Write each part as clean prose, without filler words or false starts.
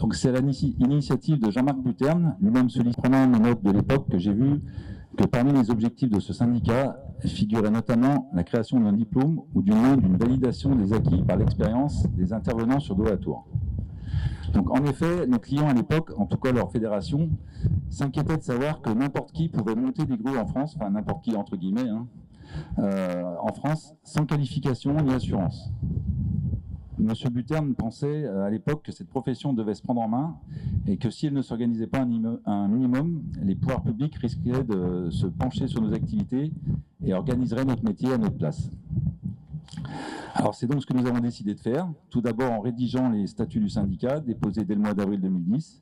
Donc c'est à l'initiative de Jean-Marc Buterne, lui-même sollicite prenant mes notes de l'époque, que j'ai vu que parmi les objectifs de ce syndicat figurait notamment la création d'un diplôme ou du moins d'une validation des acquis par l'expérience des intervenants sur dos à tour. Donc en effet, nos clients à l'époque, en tout cas leur fédération, s'inquiétaient de savoir que n'importe qui pouvait monter des grues en France, enfin n'importe qui entre guillemets, en France, sans qualification ni assurance. Monsieur Buterne pensait à l'époque que cette profession devait se prendre en main et que si elle ne s'organisait pas un minimum, les pouvoirs publics risquaient de se pencher sur nos activités et organiseraient notre métier à notre place. Alors c'est donc ce que nous avons décidé de faire, tout d'abord en rédigeant les statuts du syndicat déposés dès le mois d'avril 2010,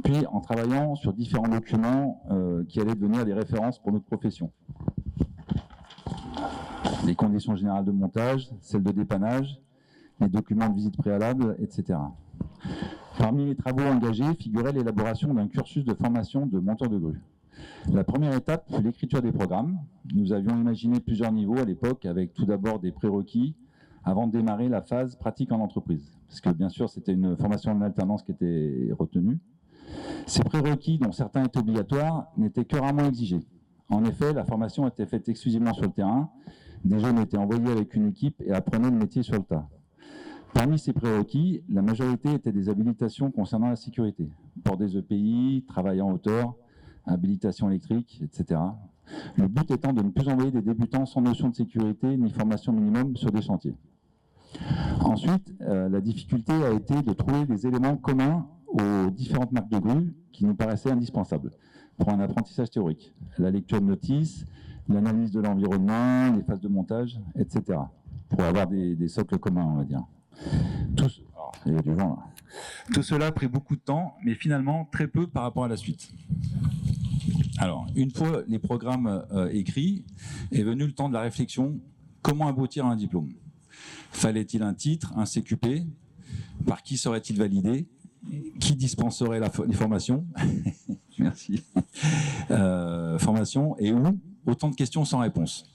puis en travaillant sur différents documents qui allaient devenir des références pour notre profession. Les conditions générales de montage, celles de dépannage, les documents de visite préalable, etc. Parmi les travaux engagés figurait l'élaboration d'un cursus de formation de monteur de grue. La première étape fut l'écriture des programmes. Nous avions imaginé plusieurs niveaux à l'époque, avec tout d'abord des prérequis avant de démarrer la phase pratique en entreprise. Parce que bien sûr, c'était une formation en alternance qui était retenue. Ces prérequis, dont certains étaient obligatoires, n'étaient que rarement exigés. En effet, la formation était faite exclusivement sur le terrain. Des jeunes étaient envoyés avec une équipe et apprenaient le métier sur le tas. Parmi ces prérequis, la majorité étaient des habilitations concernant la sécurité. Port des EPI, travail en hauteur, habilitation électrique, etc. Le but étant de ne plus envoyer des débutants sans notion de sécurité ni formation minimum sur des chantiers. Ensuite, la difficulté a été de trouver des éléments communs aux différentes marques de grues qui nous paraissaient indispensables pour un apprentissage théorique. La lecture de notices, l'analyse de l'environnement, les phases de montage, etc. Pour avoir des socles communs, on va dire. Il y a du vent, là. Tout cela a pris beaucoup de temps, mais finalement très peu par rapport à la suite. Alors, une fois les programmes écrits, est venu le temps de la réflexion. Comment aboutir à un diplôme? Fallait-il un titre, un CQP? Par qui serait-il validé? Qui dispenserait les formations? Merci. Formation et où? Autant de questions sans réponse.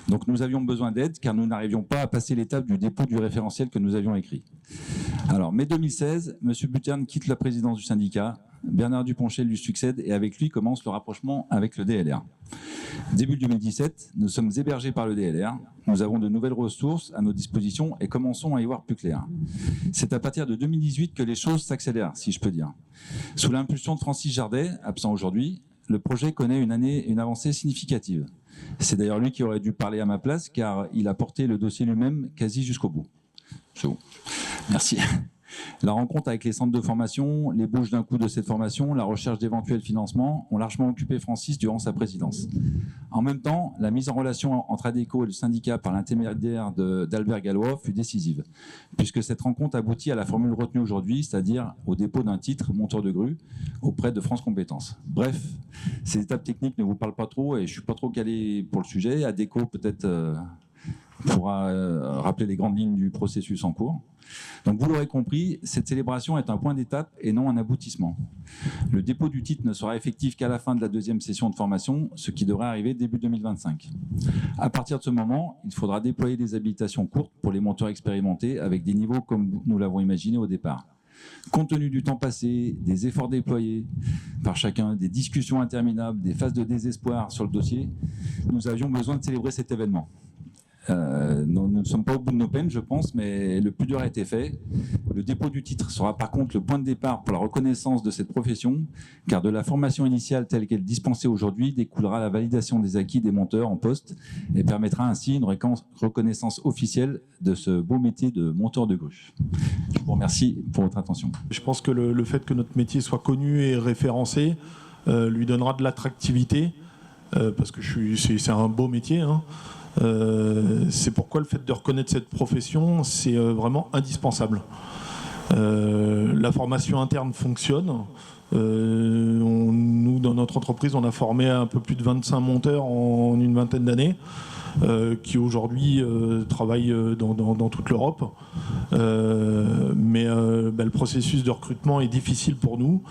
Donc nous avions besoin d'aide car nous n'arrivions pas à passer l'étape du dépôt du référentiel que nous avions écrit. Alors, mai 2016, M. Buterne quitte la présidence du syndicat, Bernard Duponchel lui succède et avec lui commence le rapprochement avec le DLR. Début 2017, nous sommes hébergés par le DLR, nous avons de nouvelles ressources à nos dispositions et commençons à y voir plus clair. C'est à partir de 2018 que les choses s'accélèrent, si je peux dire. Sous l'impulsion de Francis Jardet, absent aujourd'hui, le projet connaît une avancée significative. C'est d'ailleurs lui qui aurait dû parler à ma place, car il a porté le dossier lui-même quasi jusqu'au bout. C'est bon. Merci. La rencontre avec les centres de formation, les bouches d'un coup de cette formation, la recherche d'éventuels financements ont largement occupé Francis durant sa présidence. En même temps, la mise en relation entre ADECO et le syndicat par l'intermédiaire d'Albert Gallois fut décisive, puisque cette rencontre aboutit à la formule retenue aujourd'hui, c'est-à-dire au dépôt d'un titre monteur de grue auprès de France Compétences. Bref, ces étapes techniques ne vous parlent pas trop et je ne suis pas trop calé pour le sujet. ADECO peut-être pourra rappeler les grandes lignes du processus en cours. Donc vous l'aurez compris, cette célébration est un point d'étape et non un aboutissement. Le dépôt du titre ne sera effectif qu'à la fin de la deuxième session de formation, ce qui devrait arriver début 2025. À partir de ce moment, il faudra déployer des habilitations courtes pour les monteurs expérimentés avec des niveaux comme nous l'avons imaginé au départ. Compte tenu du temps passé, des efforts déployés par chacun, des discussions interminables, des phases de désespoir sur le dossier, nous avions besoin de célébrer cet événement. Nous ne sommes pas au bout de nos peines, je pense, mais le plus dur a été fait. Le dépôt du titre sera par contre le point de départ pour la reconnaissance de cette profession, car de la formation initiale telle qu'elle est dispensée aujourd'hui découlera la validation des acquis des monteurs en poste et permettra ainsi une reconnaissance officielle de ce beau métier de monteur de grue. Je vous remercie pour votre attention. Je pense que le fait que notre métier soit connu et référencé lui donnera de l'attractivité, parce que c'est un beau métier, hein. C'est pourquoi le fait de reconnaître cette profession, c'est vraiment indispensable. La formation interne fonctionne. Nous, dans notre entreprise, on a formé un peu plus de 25 monteurs en une vingtaine d'années, qui aujourd'hui travaillent dans toute l'Europe. Mais le processus de recrutement est difficile pour nous,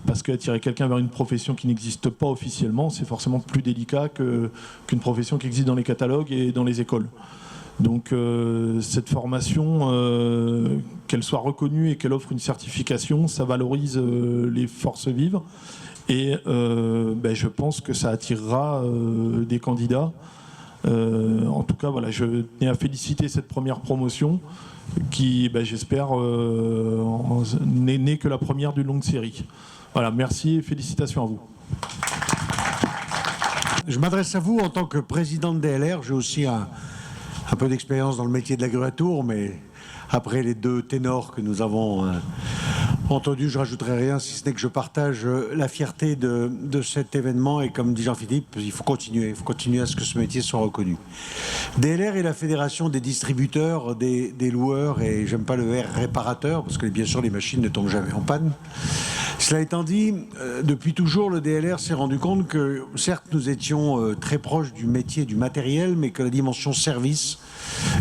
parce qu'attirer quelqu'un vers une profession qui n'existe pas officiellement, c'est forcément plus délicat qu'une profession qui existe dans les catalogues et dans les écoles. Donc cette formation, qu'elle soit reconnue et qu'elle offre une certification, ça valorise les forces vives. Et je pense que ça attirera des candidats. En tout cas, voilà, je tenais à féliciter cette première promotion qui, j'espère, n'est que la première d'une longue série. Voilà, merci et félicitations à vous. Je m'adresse à vous en tant que président de DLR. J'ai aussi un peu d'expérience dans le métier de l'agréatour, mais après les deux ténors que nous avons entendus, je ne rajouterai rien, si ce n'est que je partage la fierté de cet événement. Et comme dit Jean-Philippe, il faut continuer à ce que ce métier soit reconnu. DLR est la fédération des distributeurs, des loueurs, et j'aime pas le R réparateur, parce que bien sûr les machines ne tombent jamais en panne. Cela étant dit, depuis toujours, le DLR s'est rendu compte que, certes, nous étions très proches du métier du matériel, mais que la dimension service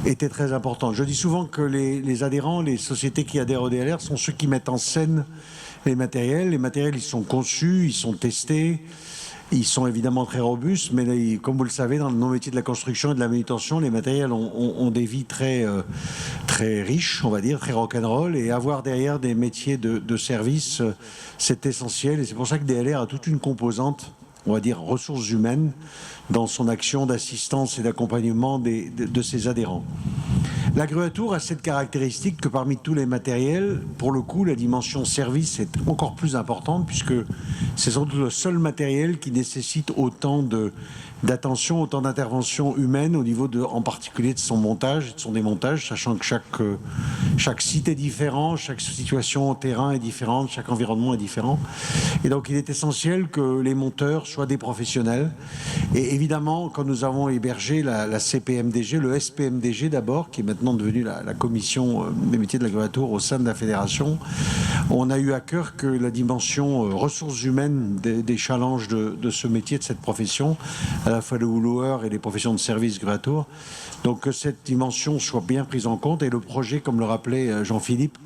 était très importante. Je dis souvent que les adhérents, les sociétés qui adhèrent au DLR sont ceux qui mettent en scène les matériels. Les matériels, ils sont conçus, ils sont testés, ils sont évidemment très robustes, mais comme vous le savez, dans nos métiers de la construction et de la manutention, les matériels ont des vies très riches, on va dire, très rock'n'roll, et avoir derrière des métiers de service, c'est essentiel. Et c'est pour ça que DLR a toute une composante, on va dire, ressources humaines, dans son action d'assistance et d'accompagnement de ses adhérents. L'agréatour a cette caractéristique que parmi tous les matériels, pour le coup, la dimension service est encore plus importante, puisque c'est sans doute le seul matériel qui nécessite autant d'attention, autant d'intervention humaine au niveau en particulier de son montage et de son démontage, sachant que chaque site est différent, chaque situation au terrain est différente, chaque environnement est différent. Et donc il est essentiel que les monteurs soient des professionnels. Et évidemment, quand nous avons hébergé la CPMDG, le SPMDG d'abord, qui est maintenant devenu la commission des métiers de l'agréatour au sein de la fédération, on a eu à cœur que la dimension ressources humaines des challenges de ce métier, de cette profession, à la fois les loueurs et les professions de service agréatour, donc que cette dimension soit bien prise en compte et le projet, comme le rappelait Jean-Philippe,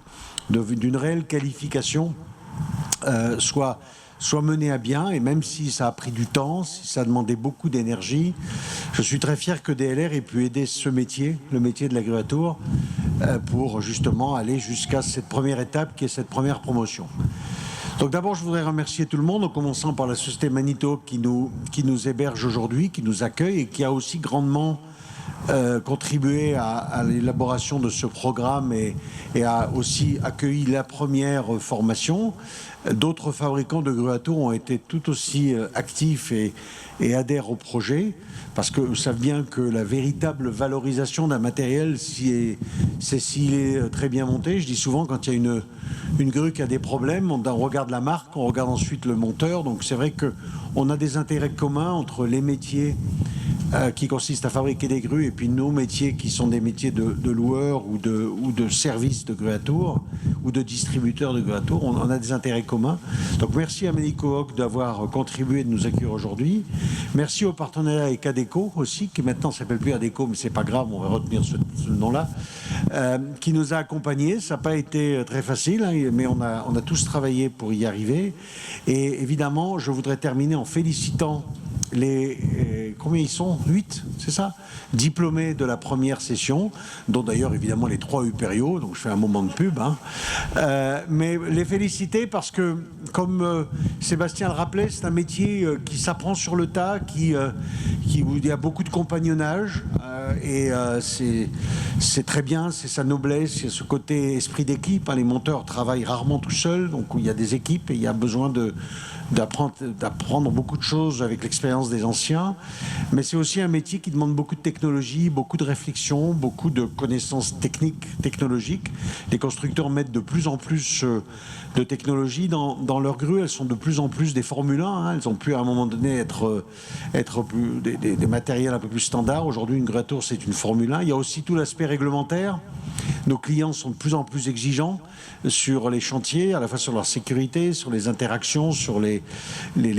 d'une réelle qualification soit mené à bien. Et même si ça a pris du temps, si ça a demandé beaucoup d'énergie, je suis très fier que DLR ait pu aider ce métier, le métier de l'agréatour, pour justement aller jusqu'à cette première étape qui est cette première promotion. Donc d'abord, je voudrais remercier tout le monde, en commençant par la société Manito qui nous héberge aujourd'hui, qui nous accueille et qui a aussi grandement contribué à l'élaboration de ce programme et a aussi accueilli la première formation. D'autres fabricants de gruatours ont été tout aussi actifs et adhèrent au projet, parce que savent bien que la véritable valorisation d'un matériel, c'est s'il est très bien monté. Je dis souvent, quand il y a une grue qui a des problèmes, on regarde la marque, on regarde ensuite le monteur. Donc c'est vrai qu'on a des intérêts communs entre les métiers qui consistent à fabriquer des grues et puis nos métiers qui sont des métiers de loueurs ou de services de gruatours ou de distributeurs de gruatours. On a des intérêts communs. Donc merci à Medicohoc d'avoir contribué, de nous accueillir aujourd'hui. Merci au partenariat avec ADECO aussi, qui maintenant s'appelle plus ADECO, mais c'est pas grave, on va retenir ce nom-là, qui nous a accompagnés. Ça n'a pas été très facile, hein, mais on a tous travaillé pour y arriver. Et évidemment, je voudrais terminer en félicitant combien ils sont 8, c'est ça, diplômés de la première session, dont d'ailleurs évidemment les 3 Upério, donc je fais un moment de pub, hein. Mais les féliciter parce que, comme Sébastien le rappelait, c'est un métier qui s'apprend sur le tas, il y a beaucoup de compagnonnage, et c'est très bien, c'est sa noblesse, c'est ce côté esprit d'équipe, hein. Les monteurs travaillent rarement tout seuls, donc il y a des équipes et il y a besoin d'apprendre beaucoup de choses avec l'expérience des anciens, mais c'est aussi un métier qui demande beaucoup de technologie, beaucoup de réflexion, beaucoup de connaissances technologiques. Les constructeurs mettent de plus en plus de technologie dans leurs grues. Elles sont de plus en plus des Formule 1, hein. Elles ont pu à un moment donné être des matériels un peu plus standards. Aujourd'hui, une gruatour, c'est une Formule 1. Il y a aussi tout l'aspect réglementaire. nos clients sont de plus en plus exigeants sur les chantiers, à la fois sur leur sécurité, sur les interactions, sur les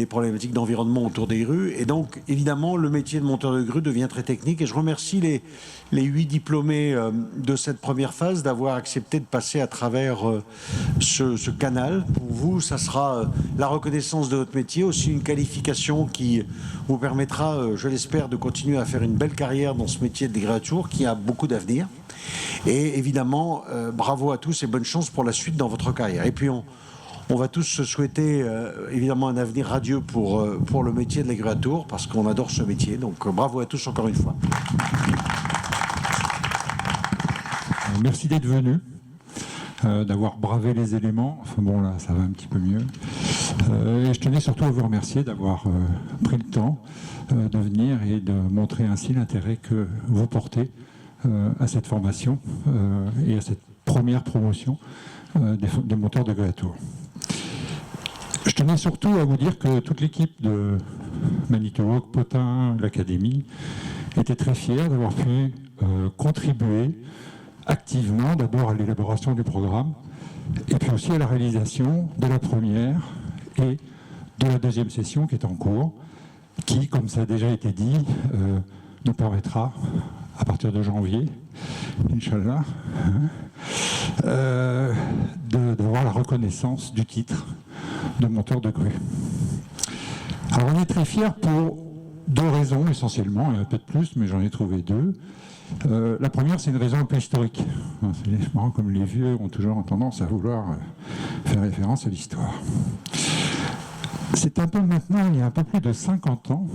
problématiques d'environnement autour des grues. Et donc, évidemment, le métier de monteur de grue devient très technique. Et je remercie les 8 diplômés de cette première phase d'avoir accepté de passer à travers ce canal. Pour vous, ça sera la reconnaissance de votre métier, aussi une qualification qui vous permettra, je l'espère, de continuer à faire une belle carrière dans ce métier de dégradatour qui a beaucoup d'avenir. Et évidemment, bravo à tous et bonne chance pour la suite dans votre carrière. Et puis on va tous se souhaiter évidemment un avenir radieux pour le métier de l'agréatour parce qu'on adore ce métier. Donc bravo à tous encore une fois. Merci d'être venu, d'avoir bravé les éléments. Enfin bon, là, ça va un petit peu mieux. Et je tenais surtout à vous remercier d'avoir pris le temps de venir et de montrer ainsi l'intérêt que vous portez à cette formation et à cette première promotion des monteurs de Gréatour. Je tenais surtout à vous dire que toute l'équipe de Manitowoc, Potain, l'Académie était très fière d'avoir pu contribuer activement d'abord à l'élaboration du programme et puis aussi à la réalisation de la première et de la deuxième session qui est en cours, qui, comme ça a déjà été dit, nous permettra, à partir de janvier, Inch'Allah, d'avoir la reconnaissance du titre de monteur de grue. Alors on est très fiers pour 2 raisons essentiellement, il y en a peut-être plus, mais j'en ai trouvé 2. La première, c'est une raison un peu historique. C'est marrant comme les vieux ont toujours tendance à vouloir faire référence à l'histoire. C'est un peu maintenant, il y a un peu plus de 50 ans,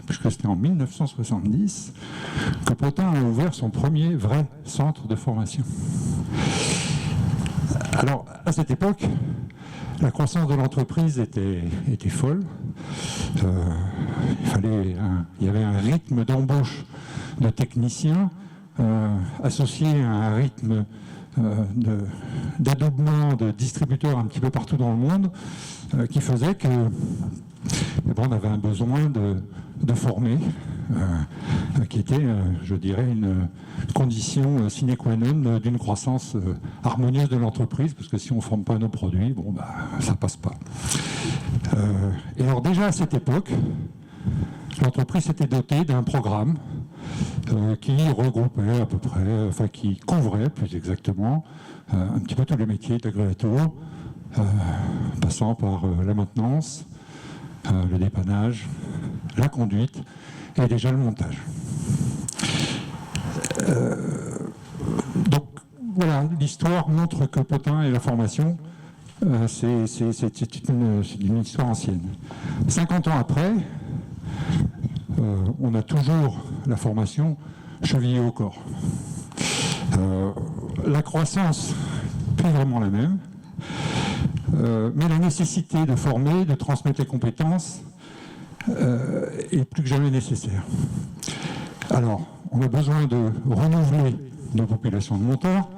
puisque c'était en 1970, que Potain a ouvert son premier vrai centre de formation. Alors, à cette époque, la croissance de l'entreprise était folle. Il y avait un rythme d'embauche de techniciens associé à un rythme d'adoubement de distributeurs un petit peu partout dans le monde qui faisait que on avait un besoin de former qui était, je dirais, une condition sine qua non d'une croissance harmonieuse de l'entreprise, parce que si on ne forme pas nos produits, ça ne passe pas. Et alors déjà à cette époque, l'entreprise s'était dotée d'un programme qui regroupait à peu près, qui couvrait plus exactement un petit peu tous les métiers d'agréatour, passant par la maintenance, le dépannage, la conduite et déjà le montage. Donc voilà, l'histoire montre que Potain et la formation, c'est une histoire ancienne. 50 ans après, on a toujours la formation chevillée au corps. La croissance n'est plus vraiment la même, mais la nécessité de former, de transmettre les compétences est plus que jamais nécessaire. Alors, on a besoin de renouveler nos populations de monteurs,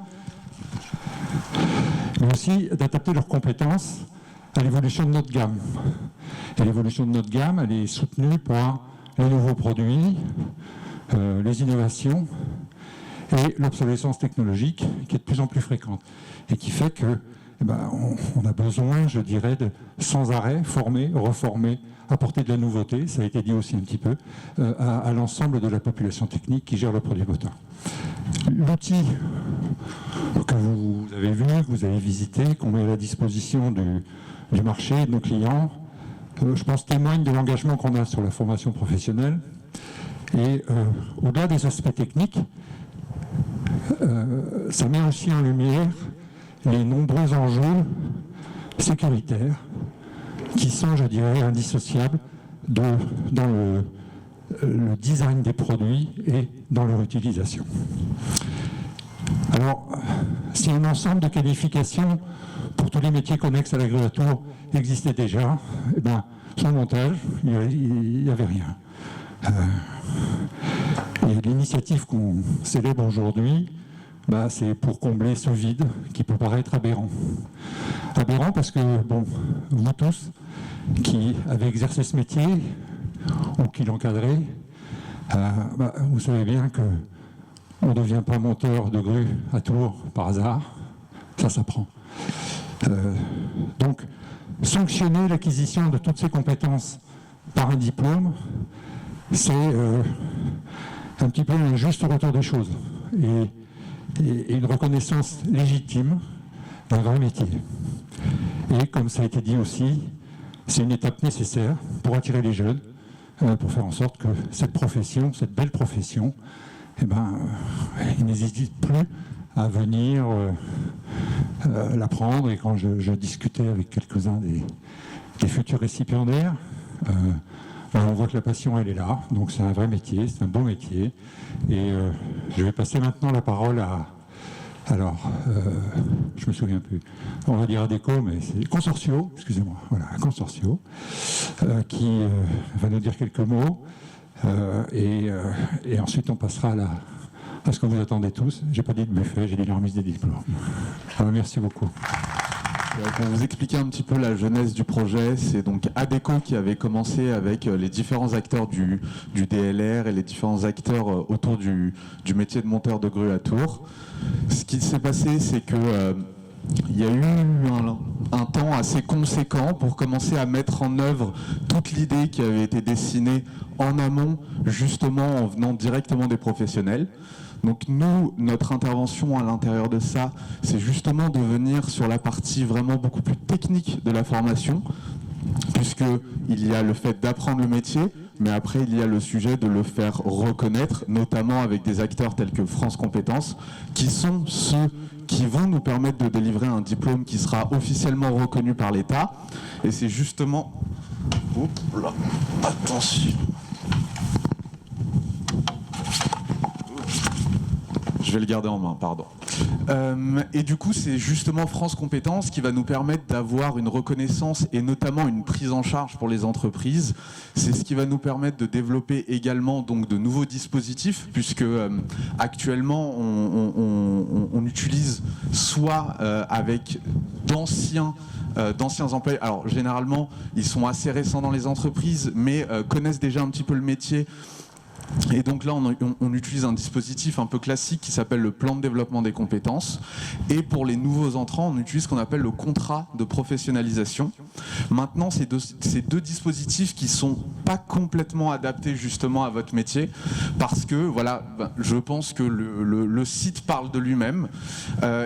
mais aussi d'adapter leurs compétences à l'évolution de notre gamme. Et l'évolution de notre gamme, elle est soutenue par les nouveaux produits, les innovations et l'obsolescence technologique qui est de plus en plus fréquente et qui fait que on a besoin, je dirais, de sans arrêt former, reformer, apporter de la nouveauté, ça a été dit aussi un petit peu, à l'ensemble de la population technique qui gère le produit Potain. L'outil que vous avez vu, que vous avez visité, qu'on met à la disposition du marché et de nos clients, je pense témoigne de l'engagement qu'on a sur la formation professionnelle. Et au-delà des aspects techniques, ça met aussi en lumière les nombreux enjeux sécuritaires qui sont, je dirais, indissociables dans le design des produits et dans leur utilisation. Alors, si un ensemble de qualifications pour tous les métiers connexes à l'agréatour existait déjà, sur le montage, il n'y avait rien. Et l'initiative qu'on célèbre aujourd'hui, c'est pour combler ce vide qui peut paraître aberrant. Aberrant parce que, vous tous qui avez exercé ce métier ou qui l'encadrez, vous savez bien que On ne devient pas monteur de grue à Tours par hasard. Ça s'apprend. Donc, sanctionner l'acquisition de toutes ces compétences par un diplôme, c'est un petit peu un juste retour des choses et une reconnaissance légitime d'un vrai métier. Et comme ça a été dit aussi, c'est une étape nécessaire pour attirer les jeunes, pour faire en sorte que cette profession, cette belle profession, ils n'hésitent plus à venir l'apprendre. Et quand je discutais avec quelques-uns des futurs récipiendaires, on voit que la passion, elle est là. Donc c'est un vrai métier, c'est un beau métier. Et je vais passer maintenant la parole à... Alors, je me souviens plus. On va dire ADECO, mais c'est Consortio, excusez-moi. Voilà, Consortio, qui va nous dire quelques mots. Et ensuite, on passera à ce que vous attendez tous. J'ai pas dit de buffet, j'ai dit la remise des diplômes. Alors, merci beaucoup. Pour vous expliquer un petit peu la genèse du projet, c'est donc ADECO qui avait commencé avec les différents acteurs du DLR et les différents acteurs autour du métier de monteur de grue à Tours. Ce qui s'est passé, c'est que il y a eu un temps assez conséquent pour commencer à mettre en œuvre toute l'idée qui avait été dessinée en amont, justement en venant directement des professionnels. Donc nous, notre intervention à l'intérieur de ça, c'est justement de venir sur la partie vraiment beaucoup plus technique de la formation, puisqu'il y a le fait d'apprendre le métier, mais après il y a le sujet de le faire reconnaître, notamment avec des acteurs tels que France Compétences, qui sont ceux qui vont nous permettre de délivrer un diplôme qui sera officiellement reconnu par l'État. Et c'est justement... Oups là, attention. Je vais le garder en main, pardon. Et du coup, c'est justement France Compétences qui va nous permettre d'avoir une reconnaissance et notamment une prise en charge pour les entreprises. C'est ce qui va nous permettre de développer également donc de nouveaux dispositifs, puisque actuellement on utilise soit avec d'anciens employés. Alors généralement, ils sont assez récents dans les entreprises, mais connaissent déjà un petit peu le métier. Et donc là, on utilise un dispositif un peu classique qui s'appelle le plan de développement des compétences. Et pour les nouveaux entrants, on utilise ce qu'on appelle le contrat de professionnalisation. Maintenant, ces deux dispositifs qui sont pas complètement adaptés justement à votre métier, parce que voilà, je pense que le site parle de lui-même.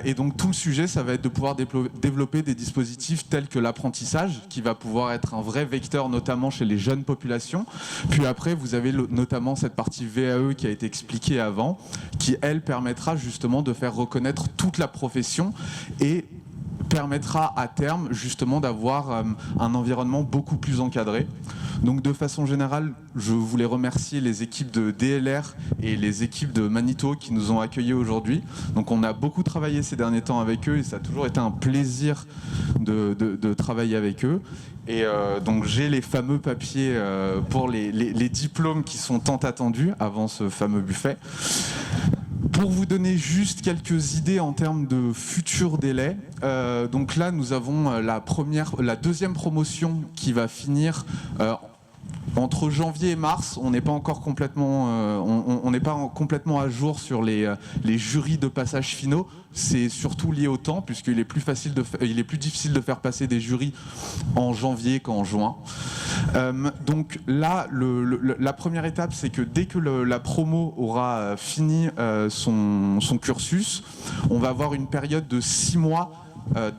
Et donc tout le sujet, ça va être de pouvoir développer des dispositifs tels que l'apprentissage, qui va pouvoir être un vrai vecteur, notamment chez les jeunes populations. Puis après, vous avez notamment cette partie VAE qui a été expliquée avant, qui elle permettra justement de faire reconnaître toute la profession et permettra à terme justement d'avoir un environnement beaucoup plus encadré. Donc de façon générale, je voulais remercier les équipes de DLR et les équipes de Manito qui nous ont accueillis aujourd'hui. Donc on a beaucoup travaillé ces derniers temps avec eux et ça a toujours été un plaisir de travailler avec eux. Et donc j'ai les fameux papiers pour les diplômes qui sont tant attendus avant ce fameux buffet. Pour vous donner juste quelques idées en termes de futurs délais, donc là nous avons la deuxième promotion qui va finir entre janvier et mars. On n'est pas encore complètement, on n'est pas complètement à jour sur les jurys de passage finaux. C'est surtout lié au temps, puisqu'il est plus difficile de faire passer des jurys en janvier qu'en juin. Donc là, la première étape, c'est que dès que la promo aura fini son cursus, on va avoir une période de 6 mois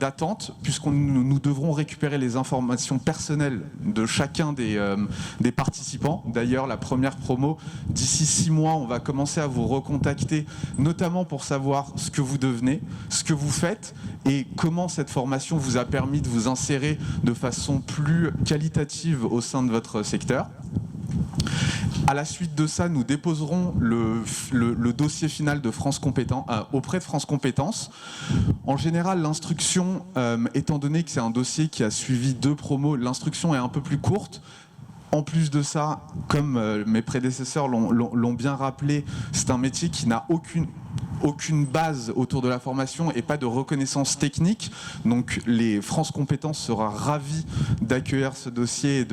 d'attente, nous devrons récupérer les informations personnelles de chacun des participants. D'ailleurs, la première promo, d'ici 6 mois, on va commencer à vous recontacter, notamment pour savoir ce que vous devenez, ce que vous faites et comment cette formation vous a permis de vous insérer de façon plus qualitative au sein de votre secteur. À la suite de ça, nous déposerons le dossier final de France Compétences auprès de France Compétences. En général, l'instruction, étant donné que c'est un dossier qui a suivi 2 promos, l'instruction est un peu plus courte. En plus de ça, comme mes prédécesseurs l'ont bien rappelé, c'est un métier qui n'a aucune base autour de la formation et pas de reconnaissance technique. Donc les France Compétences sera ravi d'accueillir ce dossier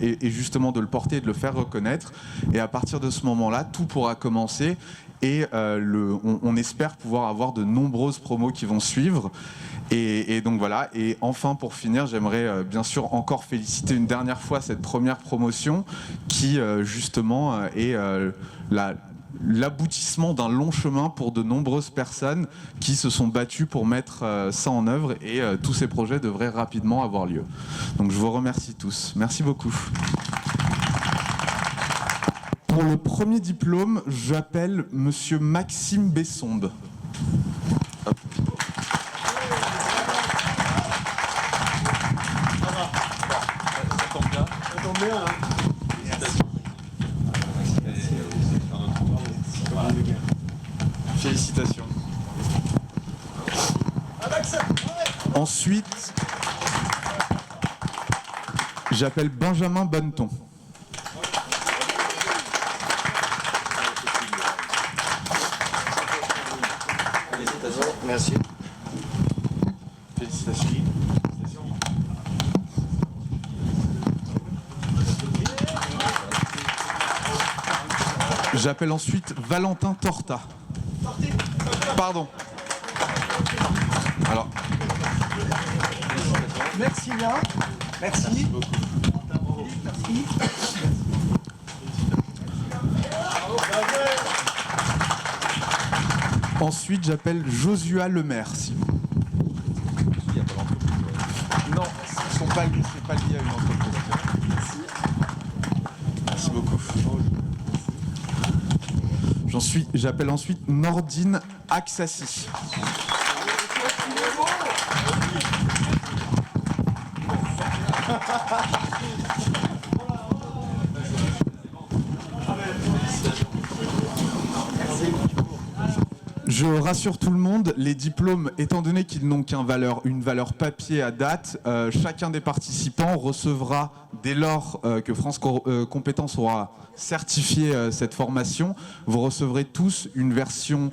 et justement de le porter et de le faire reconnaître. Et à partir de ce moment-là, tout pourra commencer. Et on espère pouvoir avoir de nombreuses promos qui vont suivre. Et donc voilà. Et enfin, pour finir, j'aimerais bien sûr encore féliciter une dernière fois cette première promotion qui justement est l'aboutissement d'un long chemin pour de nombreuses personnes qui se sont battues pour mettre ça en œuvre. Et tous ces projets devraient rapidement avoir lieu. Donc je vous remercie tous. Merci beaucoup. Pour le premier diplôme, j'appelle Monsieur Maxime Bessonde. Hop. Félicitations. Ensuite, j'appelle Benjamin Bonneton. Merci. Félicitations. J'appelle ensuite Valentin Torta. Pardon. Alors. Merci bien. Merci. Merci. Ensuite, j'appelle Josua Lemaire. Non, c'est pas lié à une entreprise. Merci beaucoup. J'appelle ensuite Nordine Aksassi. Je rassure tout le monde, les diplômes, étant donné qu'ils n'ont une valeur papier à date, chacun des participants recevra, dès lors que France Compétences aura certifié cette formation, vous recevrez tous une version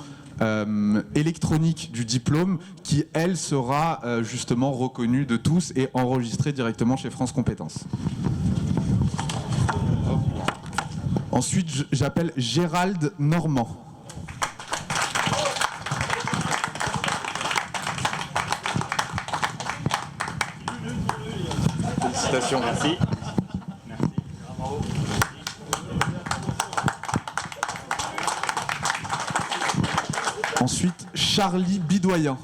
électronique du diplôme qui, elle, sera justement reconnue de tous et enregistrée directement chez France Compétences. Ensuite, j'appelle Gérald Normand. Félicitations. Merci. Ensuite, Charlie Bidoyen.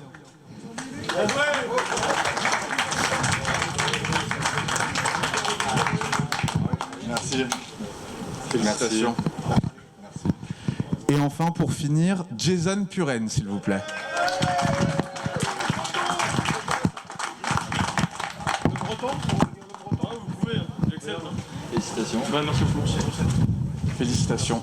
Merci. Félicitations. Merci. Et enfin, pour finir, Jason Puren, s'il vous plaît. Félicitations. Félicitations.